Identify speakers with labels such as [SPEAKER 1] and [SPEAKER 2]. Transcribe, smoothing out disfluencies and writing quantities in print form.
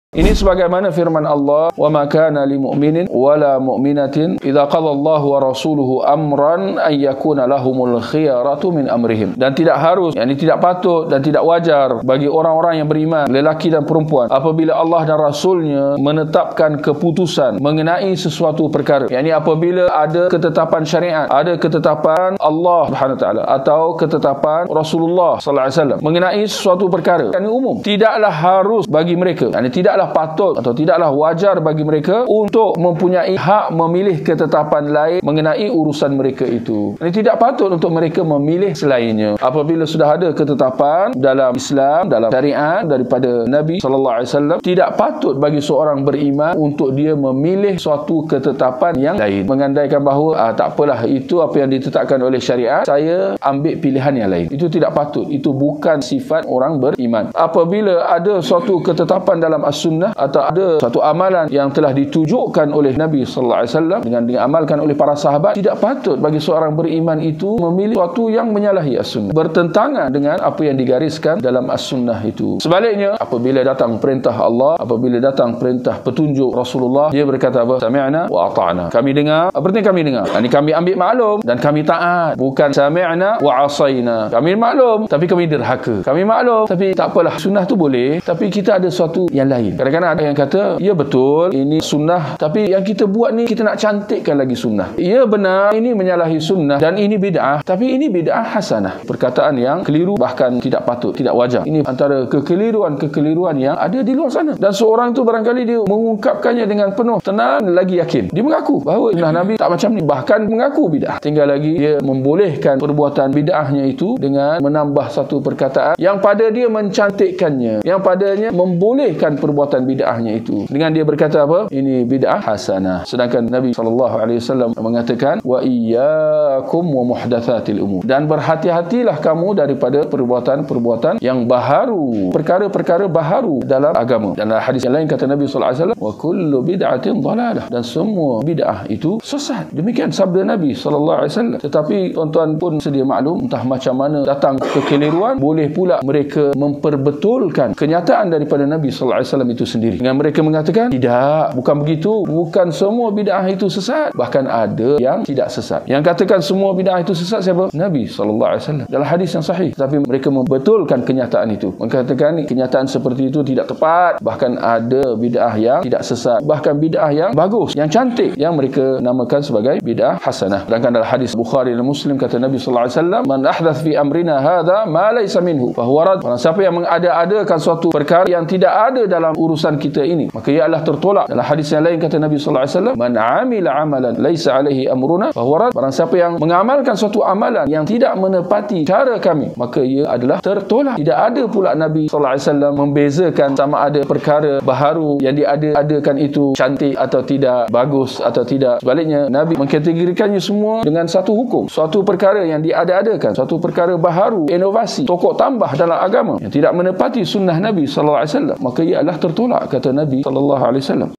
[SPEAKER 1] Ini sebagaimana firman Allah, "Wa ma kana lil mu'minin wala mu'minatin idza qada Allahu wa rasuluhu amran ay yakuna lahumul khiyaratu min amrihim." Dan tidak harus, yakni tidak patut dan tidak wajar bagi orang-orang yang beriman, lelaki dan perempuan, apabila Allah dan Rasulnya menetapkan keputusan mengenai sesuatu perkara. Yakni apabila ada ketetapan syariat, ada ketetapan Allah Subhanahu wa taala atau ketetapan Rasulullah sallallahu alaihi wasallam mengenai sesuatu perkara, yakni umum, tidaklah harus bagi mereka, yakni tidaklah patut atau tidaklah wajar bagi mereka untuk mempunyai hak memilih ketetapan lain mengenai urusan mereka itu. Ini tidak patut untuk mereka memilih selainnya. Apabila sudah ada ketetapan dalam Islam, dalam syariat daripada Nabi sallallahu alaihi wasallam, tidak patut bagi seorang beriman untuk dia memilih suatu ketetapan yang lain, mengandaikan bahawa tak apalah, itu apa yang ditetapkan oleh syariat, saya ambil pilihan yang lain. Itu tidak patut. Itu bukan sifat orang beriman. Apabila ada suatu ketetapan dalam as-sunnah atau ada satu amalan yang telah ditujukan oleh Nabi sallallahu alaihi wasallam dengan diamalkan oleh para sahabat, tidak patut bagi seorang beriman itu memilih sesuatu yang menyalahi as-sunnah, bertentangan dengan apa yang digariskan dalam as-sunnah itu. Sebaliknya, apabila datang perintah Allah, apabila datang perintah petunjuk Rasulullah, dia berkata apa? Sami'na wa ata'na. Kami dengar, apa yang kami dengar? Ini kami ambil maklum dan kami taat. Bukan sami'na wa asaina. Kami maklum tapi kami derhaka. Kami maklum tapi tak apalah, sunnah tu boleh, tapi kita ada sesuatu yang lain. Kadang-kadang ada yang kata, ya betul, ini sunnah, tapi yang kita buat ni, kita nak cantikkan lagi sunnah. Ya benar, ini menyalahi sunnah dan ini bid'ah, tapi ini bid'ah hasanah. Perkataan yang keliru, bahkan tidak patut, tidak wajar. Ini antara kekeliruan yang ada di luar sana. Dan seorang tu barangkali dia mengungkapkannya dengan penuh tenang, lagi yakin. Dia mengaku bahawa sunnah Nabi tak macam ni, bahkan mengaku bid'ah. Tinggal lagi dia membolehkan perbuatan bid'ahnya itu dengan menambah satu perkataan yang pada dia mencantikkannya, yang padanya membolehkan perbuatan bid'ahnya itu, dengan dia berkata apa? Ini bid'ah hasanah. Sedangkan Nabi SAW mengatakan, wa iyyakum wa muhdatsatil umur, dan berhati-hatilah kamu daripada perbuatan-perbuatan yang baharu, perkara-perkara baharu dalam agama. Dan dalam hadis yang lain kata Nabi SAW, wa kullu bid'atin dhalalah, dan semua bid'ah itu sesat. Demikian sabda Nabi SAW. Tetapi tuan-tuan pun sedia maklum, entah macam mana datang kekeliruan, boleh pula mereka memperbetulkan kenyataan daripada Nabi SAW itu sendiri dengan mereka mengatakan, tidak, bukan begitu, bukan semua bid'ah itu sesat, bahkan ada yang tidak sesat. Yang katakan semua bid'ah itu sesat siapa? Nabi SAW dalam hadis yang sahih. Tapi mereka membetulkan kenyataan itu, mengatakan kenyataan seperti itu tidak tepat, bahkan ada bid'ah yang tidak sesat, bahkan bid'ah yang bagus, yang cantik, yang mereka namakan sebagai bid'ah hasanah. Sedangkan dalam hadis Bukhari dan Muslim kata Nabi SAW, man ahdath fi amrina hadha ma laysa minhu fahuwa rad. Barang siapa yang mengada-adakan suatu perkara yang tidak ada dalam urusan kita ini, maka ia adalah tertolak. Dalam hadis yang lain kata Nabi sallallahu alaihi wasallam, man amila amalan laisa alaihi amruna fahuwa rad. Barang siapa yang mengamalkan suatu amalan yang tidak menepati cara kami, maka ia adalah tertolak. Tidak ada pula Nabi sallallahu alaihi wasallam membezakan sama ada perkara baharu yang diadakan itu cantik atau tidak, bagus atau tidak. Sebaliknya, Nabi mengkategorikannya semua dengan satu hukum. Suatu perkara yang diadakan, suatu perkara baharu, inovasi, pokok tambah dalam agama yang tidak menepati sunnah Nabi sallallahu alaihi wasallam, maka ia adalah tertolak, kata Nabi sallallahu alaihi wasallam.